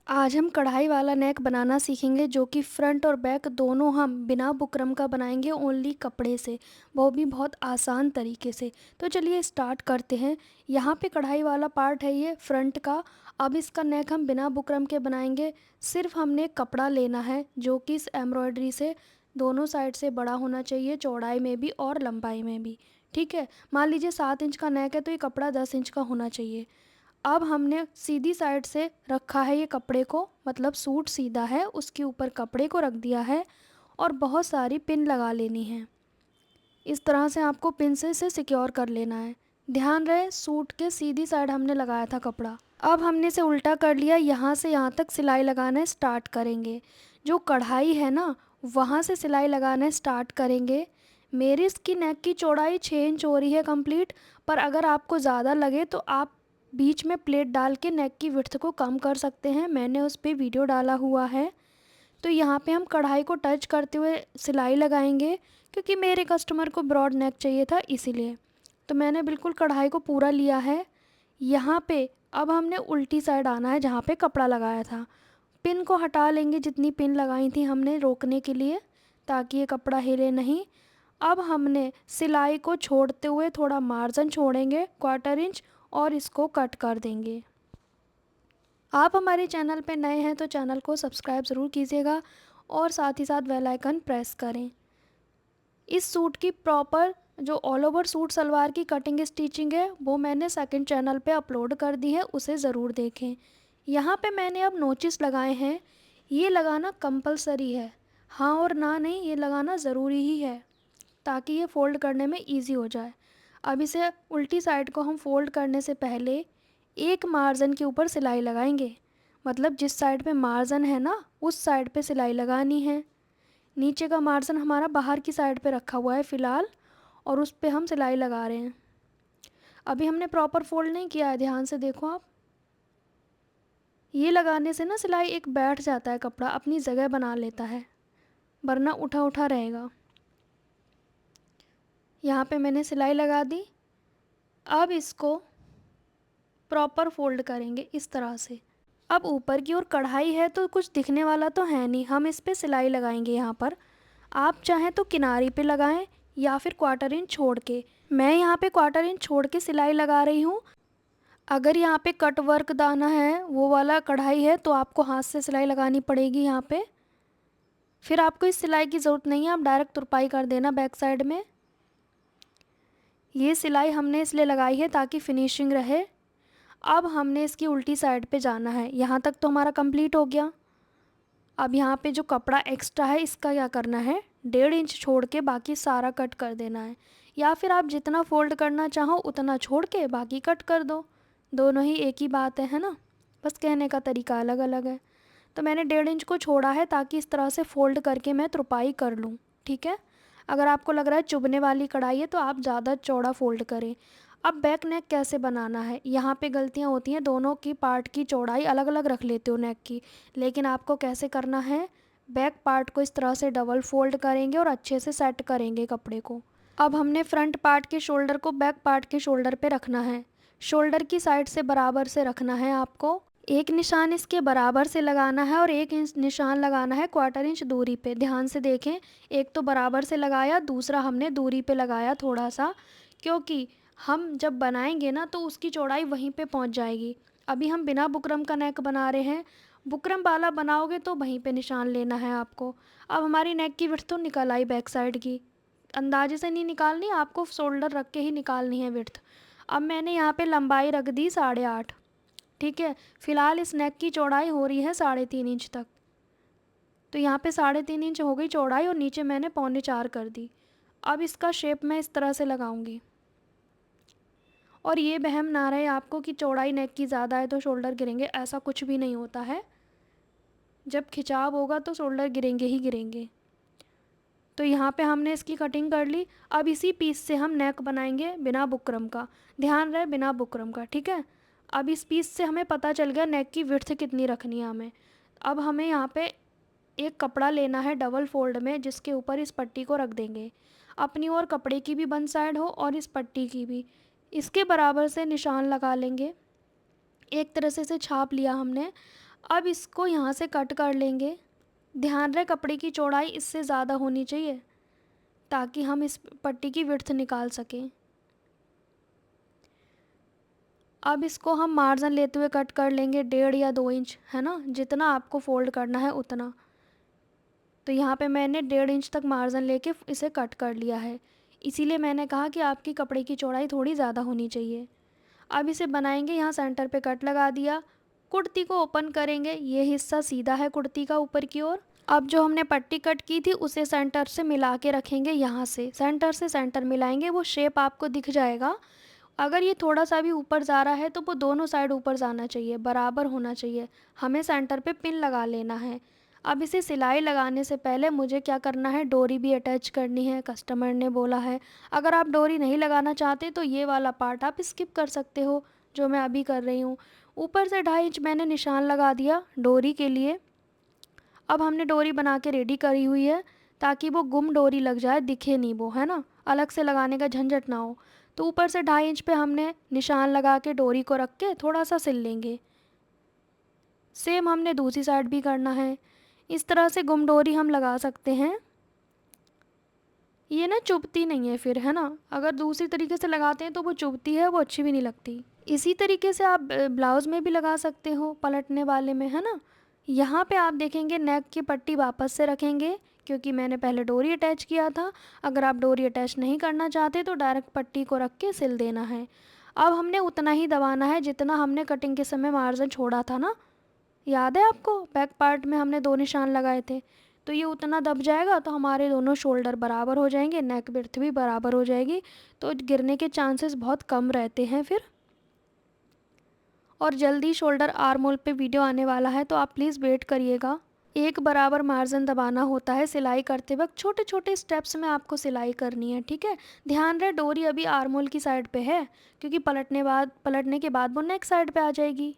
आज हम कढ़ाई वाला नेक बनाना सीखेंगे जो कि फ्रंट और बैक दोनों हम बिना बुकरम का बनाएंगे ओनली कपड़े से, वो भी बहुत आसान तरीके से। तो चलिए स्टार्ट करते हैं। यहाँ पे कढ़ाई वाला पार्ट है ये फ्रंट का। अब इसका नेक हम बिना बुकरम के बनाएंगे। सिर्फ हमने कपड़ा लेना है जो कि इस एम्ब्रॉयडरी से दोनों साइड से बड़ा होना चाहिए, चौड़ाई में भी और लंबाई में भी। ठीक है, मान लीजिए 7 इंच का नेक है तो ये कपड़ा 10 इंच का होना चाहिए। अब हमने सीधी साइड से रखा है ये कपड़े को, मतलब सूट सीधा है, उसके ऊपर कपड़े को रख दिया है और बहुत सारी पिन लगा लेनी है। इस तरह से आपको पिन से इसे सिक्योर कर लेना है। ध्यान रहे सूट के सीधी साइड हमने लगाया था कपड़ा। अब हमने इसे उल्टा कर लिया, यहाँ से यहाँ तक सिलाई लगाना स्टार्ट करेंगे। जो कढ़ाई है ना, वहाँ से सिलाई लगाना स्टार्ट करेंगे। मेरी इसकी नेक की चौड़ाई 6 इंच हो रही है कंप्लीट, पर अगर आपको ज़्यादा लगे तो आप बीच में प्लेट डाल के नेक की विड्थ को कम कर सकते हैं। मैंने उस पर वीडियो डाला हुआ है। तो यहाँ पे हम कढ़ाई को टच करते हुए सिलाई लगाएंगे, क्योंकि मेरे कस्टमर को ब्रॉड नेक चाहिए था इसीलिए। तो मैंने बिल्कुल कढ़ाई को पूरा लिया है। यहाँ पे अब हमने उल्टी साइड आना है जहाँ पे कपड़ा लगाया था। पिन को हटा लेंगे जितनी पिन लगाई थी हमने रोकने के लिए, ताकि ये कपड़ा हिले नहीं। अब हमने सिलाई को छोड़ते हुए थोड़ा मार्जिन छोड़ेंगे 1/4 इंच और इसको कट कर देंगे। आप हमारे चैनल पे नए हैं तो चैनल को सब्सक्राइब ज़रूर कीजिएगा और साथ ही साथ बेल आइकन प्रेस करें। इस सूट की प्रॉपर जो ऑल ओवर सूट सलवार की कटिंग स्टिचिंग है वो मैंने सेकंड चैनल पे अपलोड कर दी है, उसे ज़रूर देखें। यहाँ पे मैंने अब नोचिस लगाए हैं। ये लगाना कंपलसरी है, हाँ और ना नहीं, ये लगाना ज़रूरी ही है ताकि ये फ़ोल्ड करने में ईजी हो जाए। अब इसे उल्टी साइड को हम फ़ोल्ड करने से पहले एक मार्जिन के ऊपर सिलाई लगाएंगे, मतलब जिस साइड पे मार्जिन है ना उस साइड पे सिलाई लगानी है। नीचे का मार्जिन हमारा बाहर की साइड पे रखा हुआ है फ़िलहाल, और उस पे हम सिलाई लगा रहे हैं। अभी हमने प्रॉपर फोल्ड नहीं किया है, ध्यान से देखो आप। ये लगाने से ना सिलाई एक बैठ जाता है, कपड़ा अपनी जगह बना लेता है, वरना उठा उठा रहेगा। यहाँ पे मैंने सिलाई लगा दी। अब इसको प्रॉपर फोल्ड करेंगे इस तरह से। अब ऊपर की ओर कढ़ाई है तो कुछ दिखने वाला तो है नहीं, हम इस पर सिलाई लगाएंगे। यहाँ पर आप चाहें तो किनारी पे लगाएं या फिर 1/4 इंच छोड़ के। मैं यहाँ पे 1/4 इंच छोड़ के सिलाई लगा रही हूँ। अगर यहाँ पे कट वर्क दाना है, वो वाला कढ़ाई है, तो आपको हाथ से सिलाई लगानी पड़ेगी यहाँ पे। फिर आपको इस सिलाई की ज़रूरत नहीं है, आप डायरेक्ट तुरपाई कर देना बैक साइड में। ये सिलाई हमने इसलिए लगाई है ताकि फिनिशिंग रहे। अब हमने इसकी उल्टी साइड पे जाना है। यहाँ तक तो हमारा कंप्लीट हो गया। अब यहाँ पे जो कपड़ा एक्स्ट्रा है इसका क्या करना है, 1.5 इंच छोड़ के बाकी सारा कट कर देना है, या फिर आप जितना फोल्ड करना चाहो उतना छोड़ के बाकी कट कर दो। दोनों ही एक ही बात है ना, बस कहने का तरीका अलग अलग है। तो मैंने 1.5 इंच को छोड़ा है ताकि इस तरह से फ़ोल्ड करके मैं तुरपाई कर लूँ। ठीक है, अगर आपको लग रहा है चुभने वाली कढ़ाई है तो आप ज़्यादा चौड़ा फ़ोल्ड करें। अब बैक नेक कैसे बनाना है, यहाँ पे गलतियाँ होती हैं, दोनों की पार्ट की चौड़ाई अलग अलग रख लेते हो नेक की। लेकिन आपको कैसे करना है, बैक पार्ट को इस तरह से डबल फोल्ड करेंगे और अच्छे से सेट करेंगे कपड़े को। अब हमने फ्रंट पार्ट के शोल्डर को बैक पार्ट के शोल्डर पे रखना है। शोल्डर की साइड से बराबर से रखना है आपको। एक निशान इसके बराबर से लगाना है और एक इंच निशान लगाना है 1/4 इंच दूरी पे। ध्यान से देखें, एक तो बराबर से लगाया, दूसरा हमने दूरी पे लगाया थोड़ा सा, क्योंकि हम जब बनाएंगे ना तो उसकी चौड़ाई वहीं पे पहुंच जाएगी। अभी हम बिना बुकरम का नेक बना रहे हैं, बुकरम वाला बनाओगे तो वहीं पे निशान लेना है आपको। अब हमारी नेक की विड्थ तो निकल आई बैक साइड की, अंदाजे से नहीं निकालनी, आपको शोल्डर रख के ही निकालनी है विड्थ। अब मैंने यहाँ पे लंबाई रख दी 8.5। ठीक है, फ़िलहाल इस नेक की चौड़ाई हो रही है 3.5 इंच तक। तो यहाँ पे 3.5 इंच हो गई चौड़ाई और नीचे मैंने 3.25 कर दी। अब इसका शेप मैं इस तरह से लगाऊंगी। और ये वहम ना रहे आपको कि चौड़ाई नेक की ज़्यादा है तो शोल्डर गिरेंगे, ऐसा कुछ भी नहीं होता है। जब खिंचाव होगा तो शोल्डर गिरेंगे ही गिरेंगे। तो यहाँ पे हमने इसकी कटिंग कर ली। अब इसी पीस से हम नेक बनाएंगे बिना बुकरम का, ध्यान रहे बिना बुकरम का। ठीक है, अब इस पीस से हमें पता चल गया नेक की विड्थ कितनी रखनी है हमें। अब हमें यहाँ पे एक कपड़ा लेना है डबल फोल्ड में, जिसके ऊपर इस पट्टी को रख देंगे। अपनी और कपड़े की भी वन साइड हो और इस पट्टी की भी, इसके बराबर से निशान लगा लेंगे। एक तरह से इसे छाप लिया हमने। अब इसको यहाँ से कट कर लेंगे। ध्यान रहे कपड़े की चौड़ाई इससे ज़्यादा होनी चाहिए ताकि हम इस पट्टी की विड्थ निकाल सकें। अब इसको हम मार्जिन लेते हुए कट कर लेंगे 1.5 या 2 इंच, है ना, जितना आपको फ़ोल्ड करना है उतना। तो यहाँ पे मैंने 1.5 इंच तक मार्जिन लेके इसे कट कर लिया है, इसीलिए मैंने कहा कि आपकी कपड़े की चौड़ाई थोड़ी ज़्यादा होनी चाहिए। अब इसे बनाएंगे, यहाँ सेंटर पे कट लगा दिया। कुर्ती को ओपन करेंगे, ये हिस्सा सीधा है कुर्ती का ऊपर की ओर। अब जो हमने पट्टी कट की थी उसे सेंटर से मिला के रखेंगे, यहाँ से सेंटर मिलाएंगे, वो शेप आपको दिख जाएगा। अगर ये थोड़ा सा भी ऊपर जा रहा है तो वो दोनों साइड ऊपर जाना चाहिए, बराबर होना चाहिए। हमें सेंटर पे पिन लगा लेना है। अब इसे सिलाई लगाने से पहले मुझे क्या करना है, डोरी भी अटैच करनी है, कस्टमर ने बोला है। अगर आप डोरी नहीं लगाना चाहते तो ये वाला पार्ट आप स्किप कर सकते हो, जो मैं अभी कर रही हूँ। ऊपर से 2.5 इंच मैंने निशान लगा दिया डोरी के लिए। अब हमने डोरी बना के रेडी करी हुई है ताकि वो गुम डोरी लग जाए, दिखे नहीं वो, है ना, अलग से लगाने का झंझट ना हो। तो ऊपर से 2.5 इंच पे हमने निशान लगा के डोरी को रख के थोड़ा सा सिल लेंगे। सेम हमने दूसरी साइड भी करना है। इस तरह से गुम डोरी हम लगा सकते हैं। ये ना चुभती नहीं है फिर, है ना, अगर दूसरी तरीके से लगाते हैं तो वो चुभती है, वो अच्छी भी नहीं लगती। इसी तरीके से आप ब्लाउज़ में भी लगा सकते हो, पलटने वाले में, है ना। यहाँ पे आप देखेंगे नेक की पट्टी वापस से रखेंगे क्योंकि मैंने पहले डोरी अटैच किया था। अगर आप डोरी अटैच नहीं करना चाहते तो डायरेक्ट पट्टी को रख के सिल देना है। अब हमने उतना ही दबाना है जितना हमने कटिंग के समय मार्जिन छोड़ा था ना, याद है आपको, बैक पार्ट में हमने 2 निशान लगाए थे। तो ये उतना दब जाएगा तो हमारे दोनों शोल्डर बराबर हो जाएंगे, नेक विड्थ भी बराबर हो जाएगी, तो गिरने के चांसेस बहुत कम रहते हैं फिर। और जल्दी शोल्डर आर्म होल पे वीडियो आने वाला है तो आप प्लीज़ वेट करिएगा। एक बराबर मार्जिन दबाना होता है सिलाई करते वक्त, छोटे छोटे स्टेप्स में आपको सिलाई करनी है, ठीक है। ध्यान रहे डोरी अभी आर्म होल की साइड पे है क्योंकि पलटने के बाद वो नेक साइड पे आ जाएगी।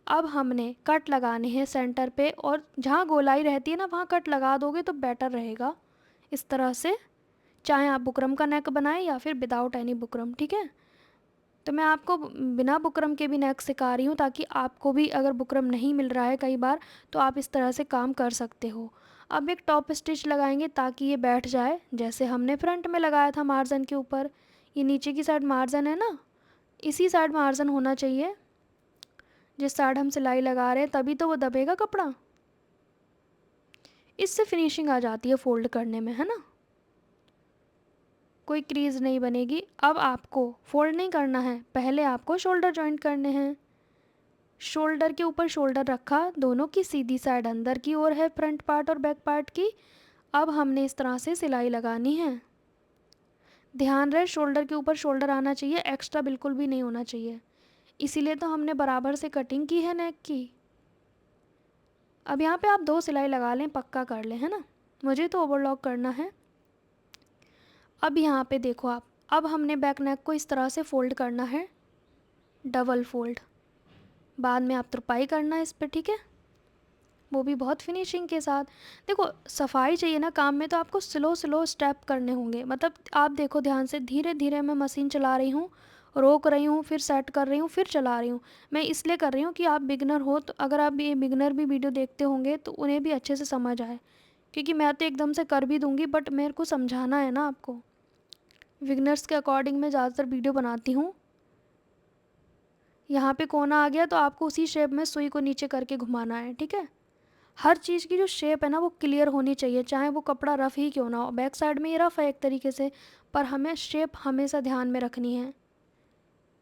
अब हमने कट लगाने हैं सेंटर पे, और जहाँ गोलाई रहती है ना वहाँ कट लगा दोगे तो बेटर रहेगा। इस तरह से, चाहे आप बुकरम का नेक बनाएं या फिर विदाउट एनी बुकरम, ठीक है। तो मैं आपको बिना बुकरम के भी नेक सिखा रही हूँ ताकि आपको भी अगर बुकरम नहीं मिल रहा है कई बार तो आप इस तरह से काम कर सकते हो। अब एक टॉप स्टिच लगाएंगे ताकि ये बैठ जाए जैसे हमने फ्रंट में लगाया था मार्जिन के ऊपर। ये नीचे की साइड मार्जिन है ना, इसी साइड मार्जिन होना चाहिए जिस साइड हम सिलाई लगा रहे हैं, तभी तो वो दबेगा कपड़ा। इससे फिनिशिंग आ जाती है फोल्ड करने में, है ना, कोई क्रीज नहीं बनेगी। अब आपको फोल्ड नहीं करना है, पहले आपको शोल्डर जॉइंट करने हैं। शोल्डर के ऊपर शोल्डर रखा, दोनों की सीधी साइड अंदर की ओर है फ्रंट पार्ट और बैक पार्ट की। अब हमने इस तरह से सिलाई लगानी है। ध्यान रहे शोल्डर के ऊपर शोल्डर आना चाहिए, एक्स्ट्रा बिल्कुल भी नहीं होना चाहिए, इसीलिए तो हमने बराबर से कटिंग की है नेक की। अब यहाँ पे आप 2 सिलाई लगा लें, पक्का कर लें, है ना, मुझे तो ओवरलॉक करना है। अब यहाँ पे देखो आप, अब हमने बैक नेक को इस तरह से फ़ोल्ड करना है, डबल फोल्ड। बाद में आप तुरपाई करना है इस पर, ठीक है, वो भी बहुत फिनिशिंग के साथ। देखो सफाई चाहिए ना काम में तो आपको स्लो स्टेप करने होंगे, मतलब आप देखो ध्यान से, धीरे धीरे मैं मशीन चला रही हूँ, रोक रही हूँ, फिर सेट कर रही हूँ, फिर चला रही हूँ। मैं इसलिए कर रही हूँ कि आप बिगनर हो, तो अगर आप ये बिगनर भी वीडियो देखते होंगे तो उन्हें भी अच्छे से समझ आए, क्योंकि मैं तो एकदम से कर भी दूँगी बट मेरे को समझाना है ना आपको। बिगनर्स के अकॉर्डिंग मैं ज़्यादातर वीडियो बनाती हूँ। यहाँ पे कोना आ गया तो आपको उसी शेप में सुई को नीचे करके घुमाना है, ठीक है। हर चीज़ की जो शेप है ना वो क्लियर होनी चाहिए, चाहे वो कपड़ा रफ़ ही क्यों ना हो। बैक साइड में ये रफ़ है एक तरीके से, पर हमें शेप हमेशा ध्यान में रखनी है,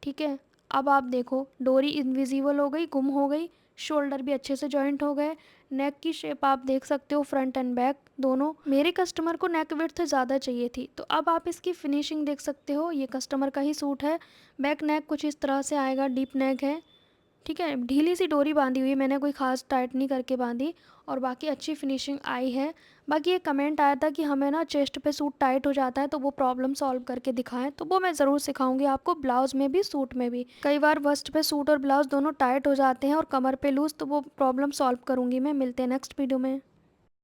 ठीक है। अब आप देखो डोरी इनविजिबल हो गई, गुम हो गई, शोल्डर भी अच्छे से जॉइंट हो गए। नेक की शेप आप देख सकते हो, फ्रंट एंड बैक दोनों। मेरे कस्टमर को नेक विड्थ ज़्यादा चाहिए थी, तो अब आप इसकी फिनिशिंग देख सकते हो। ये कस्टमर का ही सूट है। बैक नेक कुछ इस तरह से आएगा, डीप नेक है, ठीक है। ढीली सी डोरी बांधी हुई है, मैंने कोई ख़ास टाइट नहीं करके बांधी, और बाकी अच्छी फिनिशिंग आई है। बाकी ये कमेंट आया था कि हमें ना चेस्ट पे सूट टाइट हो जाता है, तो वो प्रॉब्लम सॉल्व करके दिखाएं, तो वो मैं ज़रूर सिखाऊंगी आपको, ब्लाउज़ में भी सूट में भी। कई बार वस्ट पे सूट और ब्लाउज़ दोनों टाइट हो जाते हैं और कमर पे लूज़, तो वो प्रॉब्लम सॉल्व करूँगी मैं। मिलते हैं नेक्स्ट वीडियो में।